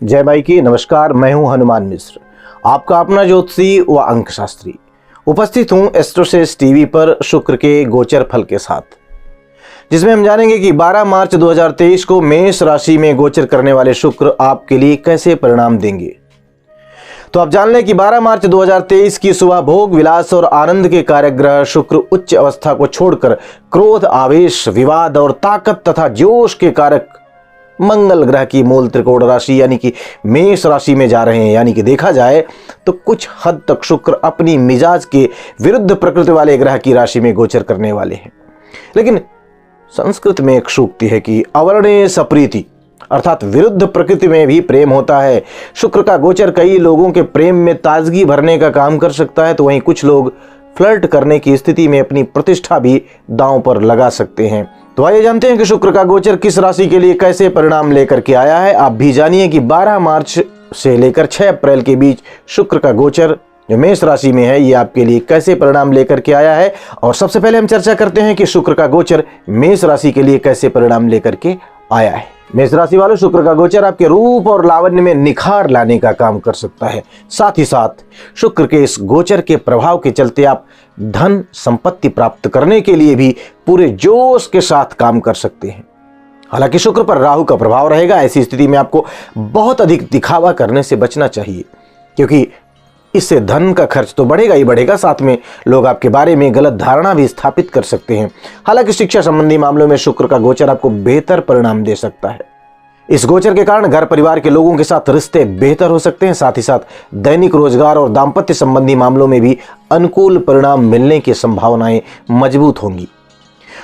जय माई की। नमस्कार, मैं हूं हनुमान मिश्र, आपका अपना ज्योतिषी व अंक शास्त्री। उपस्थित हूं एस्ट्रोसेस टीवी पर शुक्र के गोचर फल के साथ, जिसमें हम जानेंगे कि 12 मार्च 2023 को मेष राशि में गोचर करने वाले शुक्र आपके लिए कैसे परिणाम देंगे। तो आप जान लें कि 12 मार्च 2023 की सुबह भोग विलास और आनंद के कारक ग्रह शुक्र उच्च अवस्था को छोड़कर क्रोध, आवेश, विवाद और ताकत तथा जोश के कारक मंगल ग्रह की मूल त्रिकोण राशि यानी कि मेष राशि में जा रहे हैं। यानी कि देखा जाए तो कुछ हद तक शुक्र अपनी मिजाज के विरुद्ध प्रकृति वाले ग्रह की राशि में गोचर करने वाले हैं। लेकिन संस्कृत में एक सूक्ति है कि अवर्णे सप्रीति, अर्थात विरुद्ध प्रकृति में भी प्रेम होता है। शुक्र का गोचर कई लोगों के प्रेम में ताजगी भरने का काम कर सकता है, तो वहीं कुछ लोग फ्लर्ट करने की स्थिति में अपनी प्रतिष्ठा भी दांव पर लगा सकते हैं। तो आइए जानते हैं कि शुक्र का गोचर किस राशि के लिए कैसे परिणाम लेकर के आया है। आप भी जानिए कि 12 मार्च से लेकर 6 अप्रैल के बीच शुक्र का गोचर जो मेष राशि में है, ये आपके लिए कैसे परिणाम लेकर के आया है। और सबसे पहले हम चर्चा करते हैं कि शुक्र का गोचर मेष राशि के लिए कैसे परिणाम लेकर के आया है। मेष राशि वालों, शुक्र का गोचर आपके रूप और लावण्य में निखार लाने का काम कर सकता है। साथ ही साथ शुक्र के इस गोचर के प्रभाव के चलते आप धन संपत्ति प्राप्त करने के लिए भी पूरे जोश के साथ काम कर सकते हैं। हालांकि शुक्र पर राहु का प्रभाव रहेगा। ऐसी स्थिति में आपको बहुत अधिक दिखावा करने से बचना चाहिए, क्योंकि इससे धन का खर्च तो बढ़ेगा ही बढ़ेगा, साथ में लोग आपके बारे में गलत धारणा भी स्थापित कर सकते हैं। हालांकि शिक्षा संबंधी मामलों में शुक्र का गोचर आपको बेहतर परिणाम दे सकता है। इस गोचर के कारण घर परिवार के लोगों के साथ रिश्ते बेहतर हो सकते हैं। साथ ही साथ दैनिक रोजगार और दाम्पत्य संबंधी मामलों में भी अनुकूल परिणाम मिलने की संभावनाएं मजबूत होंगी।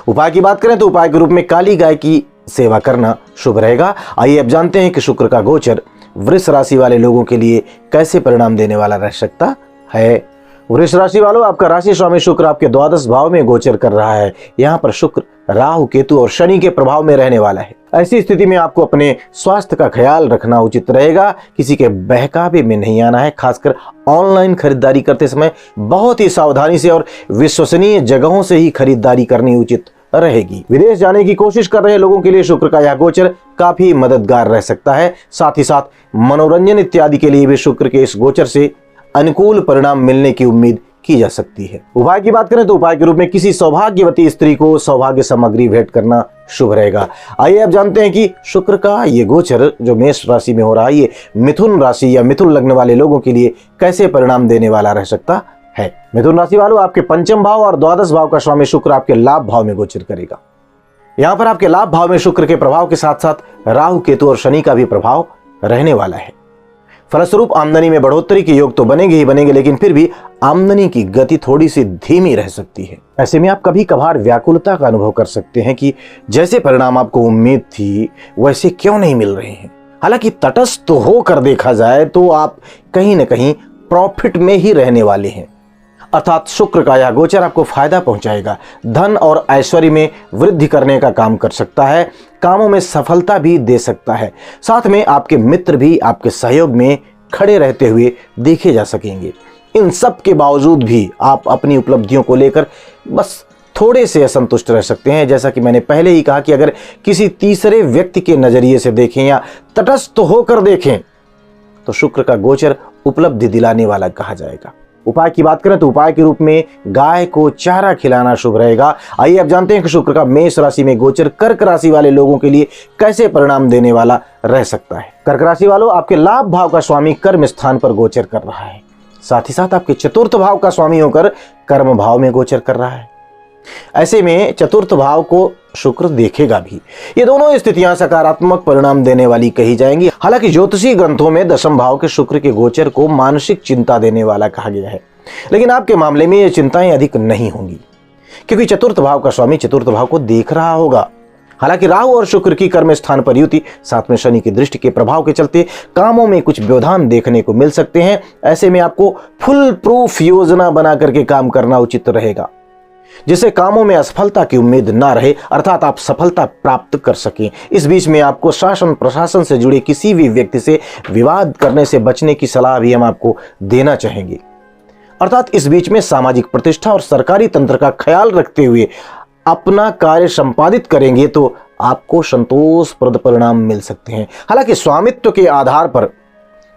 उपाय की बात करें तो उपाय के रूप में काली गाय की सेवा करना शुभ रहेगा। आइए अब जानते हैं कि शुक्र का गोचर वृष राशि वाले लोगों के लिए कैसे परिणाम देने वाला रह सकता है। वृष राशि वालों, आपका राशि स्वामी शुक्र आपके द्वादश भाव में गोचर कर रहा है। यहाँ पर शुक्र राहु, केतु और शनि के प्रभाव में रहने वाला है। ऐसी स्थिति में आपको अपने स्वास्थ्य का ख्याल रखना उचित रहेगा। किसी के बहकावे में नहीं आना है। खासकर ऑनलाइन खरीदारी करते समय बहुत ही सावधानी से और विश्वसनीय जगहों से ही खरीदारी करनी उचित रहेगी। विदेश जाने की कोशिश कर रहे लोगों के लिए शुक्र का यह गोचर काफी मददगार रह सकता है। साथ ही साथ मनोरंजन इत्यादि के लिए भी शुक्र के इस गोचर से अनुकूल परिणाम मिलने की उम्मीद की जा सकती है। उपाय की बात करें तो उपाय के रूप में किसी सौभाग्यवती स्त्री को सौभाग्य सामग्री भेंट करना शुभ रहेगा। आइए अब जानते हैं कि शुक्र का ये गोचर जो मेष राशि में हो रहा है, ये मिथुन राशि या मिथुन लग्न वाले लोगों के लिए कैसे परिणाम देने वाला रह सकता है। मिथुन राशि वालों, आपके पंचम भाव और द्वादश भाव का स्वामी शुक्र आपके लाभ भाव में गोचर करेगा। यहाँ पर आपके लाभ भाव में शुक्र के प्रभाव के साथ साथ राहु, केतु और शनि का भी प्रभाव रहने वाला है। फलस्वरूप आमदनी में बढ़ोतरी के योग तो बनेंगे ही बनेंगे, लेकिन फिर भी आमदनी की गति थोड़ी सी धीमी रह सकती है। ऐसे में आप कभी कभार व्याकुलता का अनुभव कर सकते हैं कि जैसे परिणाम आपको उम्मीद थी वैसे क्यों नहीं मिल रहे हैं। हालांकि तटस्थ तो होकर देखा जाए तो आप कहीं ना कहीं प्रॉफिट में ही रहने वाले हैं। अर्थात शुक्र का यह गोचर आपको फायदा पहुंचाएगा। धन और ऐश्वर्य में वृद्धि करने का काम कर सकता है। कामों में सफलता भी दे सकता है। साथ में आपके मित्र भी आपके सहयोग में खड़े रहते हुए देखे जा सकेंगे। इन सब के बावजूद भी आप अपनी उपलब्धियों को लेकर बस थोड़े से असंतुष्ट रह सकते हैं। जैसा कि मैंने पहले ही कहा कि अगर किसी तीसरे व्यक्ति के नजरिए से देखें या तटस्थ होकर देखें तो शुक्र का गोचर उपलब्धि दिलाने वाला कहा जाएगा। उपाय की बात करें तो उपाय के रूप में गाय को चारा खिलाना शुभ रहेगा। आइए अब जानते हैं कि शुक्र का मेष राशि में गोचर कर्क राशि वाले लोगों के लिए कैसे परिणाम देने वाला रह सकता है। कर्क राशि वालों, आपके लाभ भाव का स्वामी कर्म स्थान पर गोचर कर रहा है। साथ ही साथ आपके चतुर्थ भाव का स्वामी होकर कर्म भाव में गोचर कर रहा है। ऐसे में चतुर्थ भाव को शुक्र देखेगा भी। ये दोनों स्थितियां सकारात्मक परिणाम देने वाली कही जाएंगी। हालांकि ज्योतिषी ग्रंथों में दशम भाव के शुक्र के गोचर को मानसिक चिंता देने वाला कहा गया है, लेकिन आपके मामले में ये चिंताएं अधिक नहीं होंगी, क्योंकि चतुर्थ भाव का स्वामी चतुर्थ भाव को देख रहा होगा। हालांकि राहु और शुक्र की कर्म स्थान पर युति, साथ में शनि की दृष्टि के प्रभाव के चलते कामों में कुछ व्यवधान देखने को मिल सकते हैं। ऐसे में आपको फुल प्रूफ योजना बना करके काम करना उचित रहेगा, जिससे कामों में असफलता की उम्मीद ना रहे, अर्थात आप सफलता प्राप्त कर सकें। इस बीच में आपको शासन प्रशासन से जुड़े किसी भी व्यक्ति से विवाद करने से बचने की सलाह भी हम आपको देना चाहेंगे। अर्थात इस बीच में सामाजिक प्रतिष्ठा और सरकारी तंत्र का ख्याल रखते हुए अपना कार्य संपादित करेंगे तो आपको संतोषप्रद परिणाम मिल सकते हैं। हालांकि स्वामित्व के आधार पर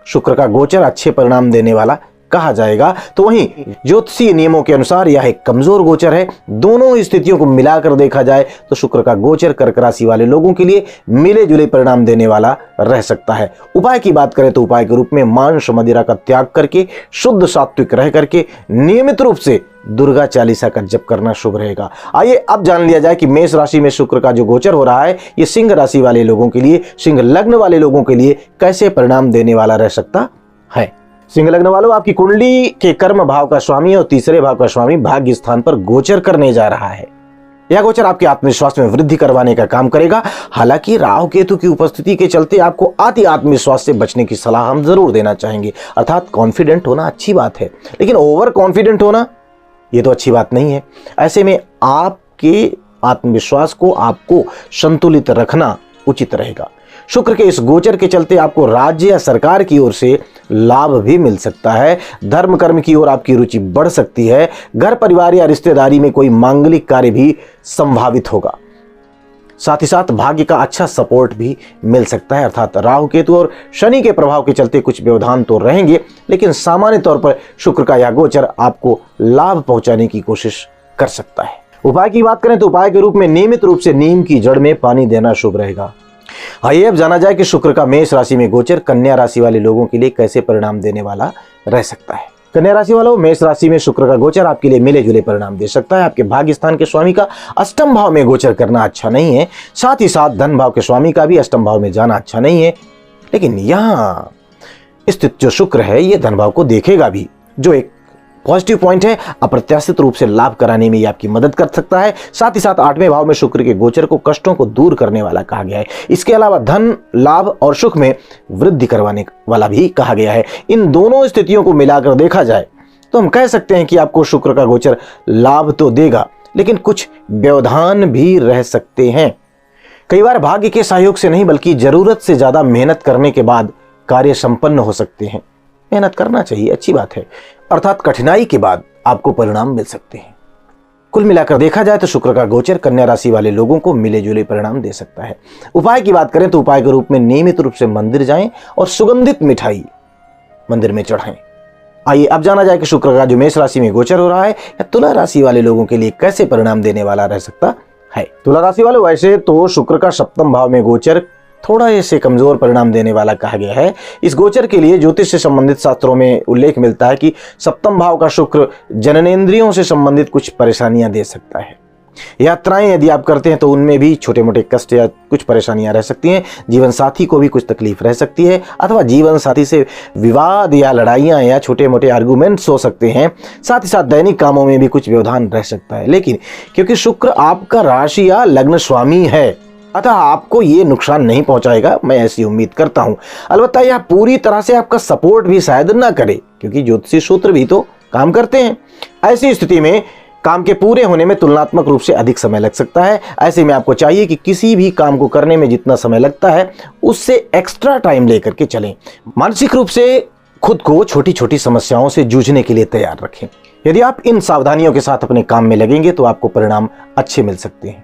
शुक्र का गोचर अच्छे परिणाम देने वाला कहा जाएगा, तो वहीं ज्योतिषीय नियमों के अनुसार यह एक कमजोर गोचर है। दोनों स्थितियों को मिलाकर देखा जाए तो शुक्र का गोचर कर्क राशि वाले लोगों के लिए मिले जुले परिणाम देने वाला रह सकता है। उपाय की बात करें तो उपाय के रूप में मांस मदिरा का त्याग करके शुद्ध सात्विक रह करके नियमित रूप से दुर्गा चालीसा का जप करना शुभ रहेगा। आइए अब जान लिया जाए कि मेष राशि में शुक्र का जो गोचर हो रहा है ये सिंह राशि वाले लोगों के लिए, सिंह लग्न वाले लोगों के लिए कैसे परिणाम देने वाला रह सकता है। सिंह लग्न वालों, आपकी कुंडली के कर्म भाव का स्वामी और तीसरे भाव का स्वामी भाग्य स्थान पर गोचर करने जा रहा है। यह गोचर आपके आत्मविश्वास में वृद्धि करवाने का काम करेगा। हालांकि राहु केतु की उपस्थिति के चलते आपको अति आत्मविश्वास से बचने की सलाह हम जरूर देना चाहेंगे। अर्थात कॉन्फिडेंट होना अच्छी बात है, लेकिन ओवर कॉन्फिडेंट होना ये तो अच्छी बात नहीं है। ऐसे में आपके आत्मविश्वास को आपको संतुलित रखना उचित रहेगा। शुक्र के इस गोचर के चलते आपको राज्य या सरकार की ओर से लाभ भी मिल सकता है। धर्म कर्म की ओर आपकी रुचि बढ़ सकती है। घर परिवार या रिश्तेदारी में कोई मांगलिक कार्य भी संभावित होगा। साथ ही साथ भाग्य का अच्छा सपोर्ट भी मिल सकता है। अर्थात राहु केतु और शनि के प्रभाव के चलते कुछ व्यवधान तो रहेंगे, लेकिन सामान्य तौर पर शुक्र का यह गोचर आपको लाभ पहुंचाने की कोशिश कर सकता है। उपाय की बात करें तो उपाय के रूप में नियमित रूप से नीम की जड़ में पानी देना शुभ रहेगा। आइए अब जाना जाए कि शुक्र का मेष राशि में गोचर कन्या राशि वाले लोगों के लिए कैसे परिणाम देने वाला रह सकता है। कन्या राशि वालों, मेष राशि में शुक्र का गोचर आपके लिए मिले जुले परिणाम दे सकता है। आपके भाग्य स्थान के स्वामी का अष्टम भाव में गोचर करना अच्छा नहीं है। साथ ही साथ धन भाव के स्वामी का भी अष्टम भाव में जाना अच्छा नहीं है। लेकिन यहाँ स्थित जो शुक्र है ये धन भाव को देखेगा भी, जो एक पॉजिटिव पॉइंट है। अप्रत्याशित रूप से लाभ कराने में ये आपकी मदद कर सकता है। साथ ही साथ 8वें भाव में शुक्र के गोचर को कष्टों को दूर करने वाला कहा गया है। इसके अलावा धन लाभ और सुख में वृद्धि करवाने वाला भी कहा गया है। इन दोनों स्थितियों को मिलाकर देखा जाए तो हम कह सकते हैं कि आपको शुक्र का गोचर लाभ तो देगा, लेकिन कुछ व्यवधान भी रह सकते हैं। कई बार भाग्य के सहयोग से नहीं बल्कि जरूरत से ज्यादा मेहनत करने के बाद कार्य संपन्न हो सकते हैं। मेहनत करना चाहिए, अच्छी बात है। अर्थात कठिनाई के बाद आपको परिणाम मिल सकते हैं। कुल मिलाकर देखा जाए तो शुक्र का गोचर कन्या राशि वाले लोगों को मिले जुले परिणाम दे सकता है। उपाय की बात करें तो उपाय के रूप में नियमित रूप से मंदिर जाएं और सुगंधित मिठाई मंदिर में चढ़ाएं। आइए अब जाना जाए कि शुक्र का जो मेष राशि में गोचर हो रहा है या तुला राशि वाले लोगों के लिए कैसे परिणाम देने वाला रह सकता है। तुला राशि वाले, वैसे तो शुक्र का सप्तम भाव में गोचर थोड़ा ऐसे कमजोर परिणाम देने वाला कहा गया है। इस गोचर के लिए ज्योतिष से संबंधित शास्त्रों में उल्लेख मिलता है कि सप्तम भाव का शुक्र जननेंद्रियों से संबंधित कुछ परेशानियां दे सकता है। यात्राएं यदि आप करते हैं तो उनमें भी छोटे मोटे कष्ट या कुछ परेशानियां रह सकती हैं। जीवन साथी को भी कुछ तकलीफ रह सकती है, अथवा जीवन साथी से विवाद या लड़ाइयां या छोटे मोटे आर्गुमेंट्स हो सकते हैं। साथ ही साथ दैनिक कामों में भी कुछ व्यवधान रह सकता है। लेकिन क्योंकि शुक्र आपका राशि या लग्न स्वामी है, अतः आपको ये नुकसान नहीं पहुंचाएगा, मैं ऐसी उम्मीद करता हूं। अलबत्ता यह पूरी तरह से आपका सपोर्ट भी शायद ना करे, क्योंकि ज्योतिषी सूत्र भी तो काम करते हैं। ऐसी स्थिति में काम के पूरे होने में तुलनात्मक रूप से अधिक समय लग सकता है। ऐसे में आपको चाहिए कि किसी भी काम को करने में जितना समय लगता है उससे एक्स्ट्रा टाइम लेकर के चलें। मानसिक रूप से खुद को छोटी छोटी समस्याओं से जूझने के लिए तैयार रखें। यदि आप इन सावधानियों के साथ अपने काम में लगेंगे तो आपको परिणाम अच्छे मिल सकते हैं।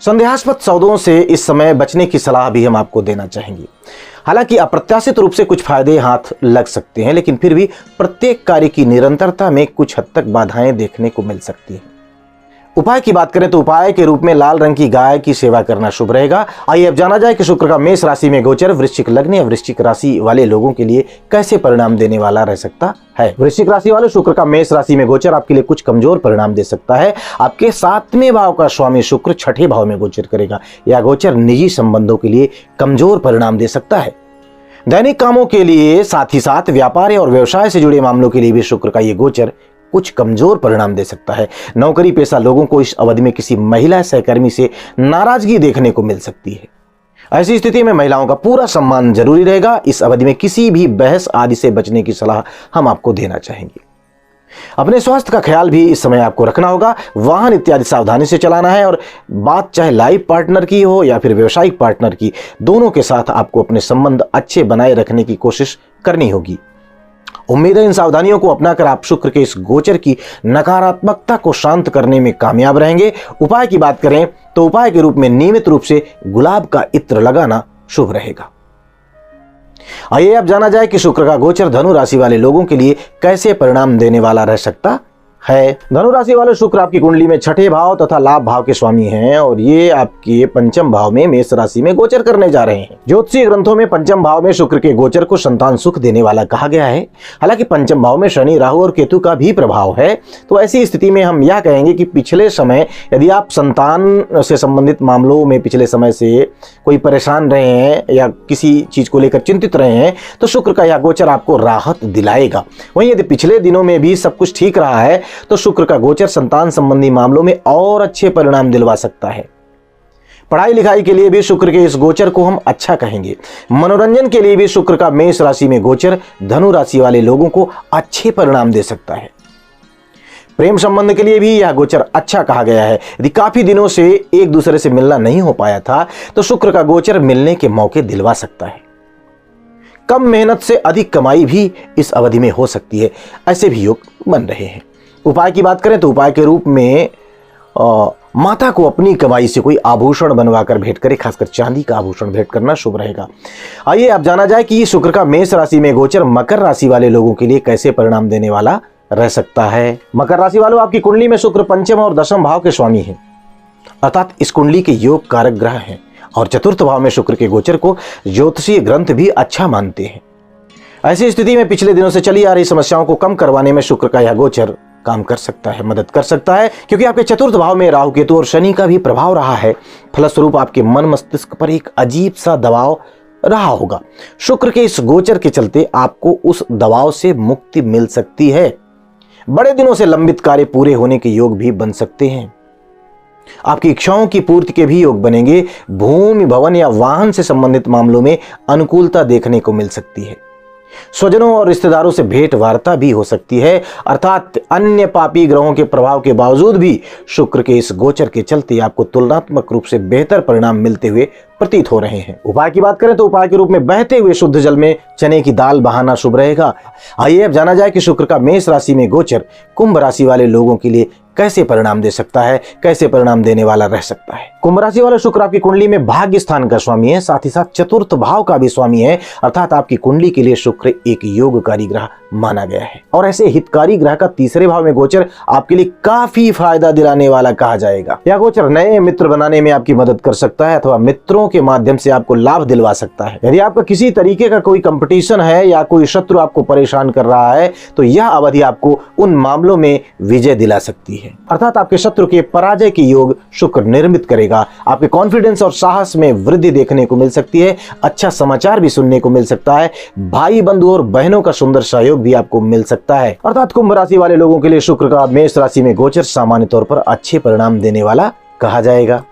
संदेहास्पद सौदों से इस समय बचने की सलाह भी हम आपको देना चाहेंगे। हालांकि अप्रत्याशित रूप से कुछ फायदे हाथ लग सकते हैं, लेकिन फिर भी प्रत्येक कार्य की निरंतरता में कुछ हद तक बाधाएं देखने को मिल सकती हैं। उपाय की बात करें तो उपाय के रूप में लाल रंग की गाय की सेवा करना शुभ रहेगा। आइए अब जाना जाए कि शुक्र का मेष राशि में गोचर वृश्चिक लग्न या वृश्चिक राशि वाले लोगों के लिए कैसे परिणाम देने वाला रह सकता है। वृश्चिक राशि वाले, शुक्र का मेष राशि में गोचर आपके लिए कुछ कमजोर परिणाम दे सकता है। आपके 7वें भाव का स्वामी शुक्र 6ठे भाव में गोचर करेगा। यह गोचर निजी संबंधों के लिए कमजोर परिणाम दे सकता है। दैनिक कामों के लिए, साथ ही साथ व्यापार और व्यवसाय से जुड़े मामलों के लिए भी शुक्र का यह गोचर कुछ कमजोर परिणाम दे सकता है। नौकरी पेशा लोगों को इस अवधि में किसी महिला सहकर्मी से नाराजगी देखने को मिल सकती है। ऐसी स्थिति में महिलाओं का पूरा सम्मान जरूरी रहेगा। इस अवधि में किसी भी बहस आदि से बचने की सलाह हम आपको देना चाहेंगे। अपने स्वास्थ्य का ख्याल भी इस समय आपको रखना होगा। वाहन इत्यादि सावधानी से चलाना है, और बात चाहे लाइफ पार्टनर की हो या फिर व्यवसायिक पार्टनर की, दोनों के साथ आपको अपने संबंध अच्छे बनाए रखने की कोशिश करनी होगी। उम्मीद है इन सावधानियों को अपनाकर आप शुक्र के इस गोचर की नकारात्मकता को शांत करने में कामयाब रहेंगे। उपाय की बात करें तो उपाय के रूप में नियमित रूप से गुलाब का इत्र लगाना शुभ रहेगा। आइए अब जाना जाए कि शुक्र का गोचर धनु राशि वाले लोगों के लिए कैसे परिणाम देने वाला रह सकता है। धनु राशि वाले शुक्र आपकी कुंडली में छठे भाव तथा लाभ भाव के स्वामी हैं और ये आपके पंचम भाव में मेष राशि में गोचर करने जा रहे हैं। ज्योतिषीय ग्रंथों में पंचम भाव में शुक्र के गोचर को संतान सुख देने वाला कहा गया है। हालांकि पंचम भाव में शनि, राहु और केतु का भी प्रभाव है, तो ऐसी स्थिति में हम यह कहेंगे कि पिछले समय यदि आप संतान से संबंधित मामलों में पिछले समय से कोई परेशान रहे हैं या किसी चीज को लेकर चिंतित रहे हैं तो शुक्र का यह गोचर आपको राहत दिलाएगा। वहीं यदि पिछले दिनों में भी सब कुछ ठीक रहा है तो शुक्र का गोचर संतान संबंधी मामलों में और अच्छे परिणाम दिलवा सकता है। पढ़ाई लिखाई के लिए भी शुक्र के इस गोचर को हम अच्छा कहेंगे। मनोरंजन के लिए भी शुक्र का मेष राशि में गोचर धनु राशि वाले लोगों को अच्छे परिणाम दे सकता है। प्रेम संबंध के लिए भी यह गोचर अच्छा कहा गया है। यदि काफी दिनों से एक दूसरे से मिलना नहीं हो पाया था तो शुक्र का गोचर मिलने के मौके दिलवा सकता है। कम मेहनत से अधिक कमाई भी इस अवधि में हो सकती है, ऐसे भी योग बन रहे हैं। उपाय की बात करें तो उपाय के रूप में माता को अपनी कमाई से कोई आभूषण बनवाकर भेंट करें, खासकर चांदी का आभूषण भेंट करना शुभ रहेगा। आइए अब जाना जाए कि शुक्र का मेष राशि में गोचर मकर राशि वाले लोगों के लिए कैसे परिणाम देने वाला रह सकता है। मकर राशि वालों, आपकी कुंडली में शुक्र पंचम और दशम भाव के स्वामी हैं, अर्थात इस कुंडली के योग कारक ग्रह हैं और चतुर्थ भाव में शुक्र के गोचर को ज्योतिषीय ग्रंथ भी अच्छा मानते हैं। ऐसी स्थिति में पिछले दिनों से चली आ रही समस्याओं को कम करवाने में शुक्र का यह गोचर काम कर सकता है, मदद कर सकता है, क्योंकि आपके चतुर्थ भाव में राहु, केतु और शनि का भी प्रभाव रहा है। फलस्वरूप आपके मन मस्तिष्क पर एक अजीब सा दबाव रहा होगा। शुक्र के इस गोचर के चलते आपको उस दबाव से मुक्ति मिल सकती है। बड़े दिनों से लंबित कार्य पूरे होने के योग भी बन सकते हैं। आपकी इच्छाओं की पूर्ति के भी योग बनेंगे। भूमि, भवन या वाहन से संबंधित मामलों में अनुकूलता देखने को मिल सकती है। स्वजनों और रिश्तेदारों से भेंट वार्ता भी हो सकती है। अर्थात अन्य पापी ग्रहों के प्रभाव के बावजूद भी शुक्र के इस गोचर के चलते आपको तुलनात्मक रूप से बेहतर परिणाम मिलते हुए प्रतीत हो रहे हैं। उपाय की बात करें तो उपाय के रूप में बहते हुए शुद्ध जल में चने की दाल बहाना शुभ रहेगा। आइए अब जाना जाए कि शुक्र का मेष राशि में गोचर कुंभ राशि वाले लोगों के लिए कैसे परिणाम दे सकता है, कैसे परिणाम देने वाला रह सकता है। कुंभ राशि वाले शुक्र आपकी कुंडली में भाग्य स्थान का स्वामी है, साथ ही साथ चतुर्थ भाव का भी स्वामी है। अर्थात आपकी कुंडली के लिए शुक्र एक योगकारी ग्रह माना गया है और ऐसे हितकारी ग्रह का तीसरे भाव में गोचर आपके लिए काफी फायदा दिलाने वाला कहा जाएगा। यह गोचर नए मित्र बनाने में आपकी मदद कर सकता है अथवा मित्रों के माध्यम से आपको लाभ दिलवा सकता है। यदि आपका किसी तरीके का कोई कंपटीशन है या कोई शत्रु आपको परेशान कर रहा है तो यह अवधि आपको उन मामलों में विजय दिला सकती है। अर्थात आपके शत्रु के पराजय के योग शुक्र निर्मित करेगा। आपके कॉन्फिडेंस और साहस में वृद्धि देखने को मिल सकती है। अच्छा समाचार भी सुनने को मिल सकता है। भाई, बंधु और बहनों का सुंदर सहयोग भी आपको मिल सकता है। अर्थात कुंभ राशि वाले लोगों के लिए शुक्र का मेष राशि में गोचर सामान्य तौर पर अच्छे परिणाम देने वाला कहा जाएगा।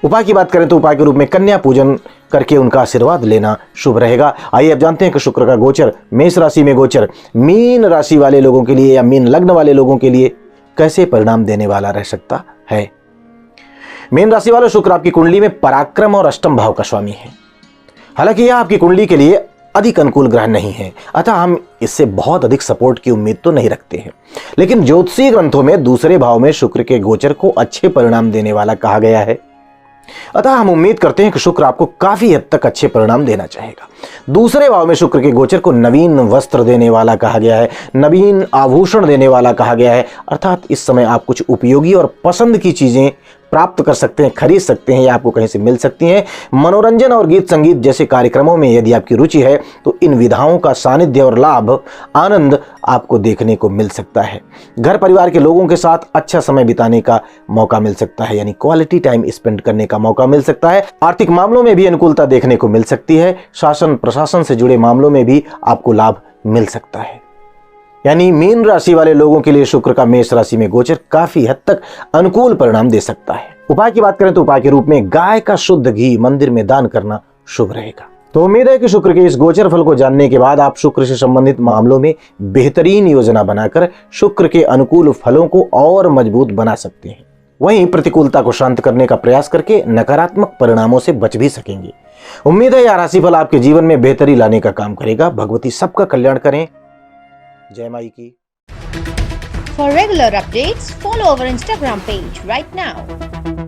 उपाय की बात करें तो उपाय के रूप में कन्या पूजन करके उनका आशीर्वाद लेना शुभ रहेगा। आइए अब जानते हैं कि शुक्र का गोचर मेष राशि में गोचर मीन राशि वाले लोगों के लिए या मीन लग्न वाले लोगों के लिए कैसे परिणाम देने वाला रह सकता है। मीन राशि वाले शुक्र आपकी कुंडली में पराक्रम और अष्टम भाव का स्वामी है। हालांकि यह आपकी कुंडली के लिए अधिक अनुकूल ग्रह नहीं है, अतः हम इससे बहुत अधिक सपोर्ट की उम्मीद तो नहीं रखते हैं। लेकिन ज्योतिषीय ग्रंथों में दूसरे भाव में शुक्र के गोचर को अच्छे परिणाम देने वाला कहा गया है, अतः हम उम्मीद करते हैं कि शुक्र आपको काफी हद तक अच्छे परिणाम देना चाहेगा। दूसरे भाव में शुक्र के गोचर को नवीन वस्त्र देने वाला कहा गया है, नवीन आभूषण देने वाला कहा गया है। अर्थात इस समय आप कुछ उपयोगी और पसंद की चीजें प्राप्त कर सकते हैं, खरीद सकते हैं या आपको कहीं से मिल सकती हैं। मनोरंजन और गीत संगीत जैसे कार्यक्रमों में यदि आपकी रुचि है तो इन विधाओं का सानिध्य और लाभ, आनंद आपको देखने को मिल सकता है। घर परिवार के लोगों के साथ अच्छा समय बिताने का मौका मिल सकता है, यानी क्वालिटी टाइम स्पेंड करने का मौका मिल सकता है। आर्थिक मामलों में भी अनुकूलता देखने को मिल सकती है। शासन प्रशासन से जुड़े मामलों में भी आपको लाभ मिल सकता है। यानी मीन राशि वाले लोगों के लिए शुक्र का मेष राशि में गोचर काफी हद तक अनुकूल परिणाम दे सकता है। उपाय की बात करें तो उपाय के रूप में गाय का शुद्ध घी मंदिर में दान करना शुभ रहेगा। तो उम्मीद है कि शुक्र के इस गोचर फल को जानने के बाद आप शुक्र से संबंधित मामलों में बेहतरीन योजना बनाकर शुक्र के अनुकूल फलों को और मजबूत बना सकते हैं। वहीं प्रतिकूलता को शांत करने का प्रयास करके नकारात्मक परिणामों से बच भी सकेंगे। उम्मीद है यह राशिफल आपके जीवन में बेहतरी लाने का काम करेगा। भगवती सबका कल्याण करें। जय माई की। For regular updates, follow our Instagram page right now.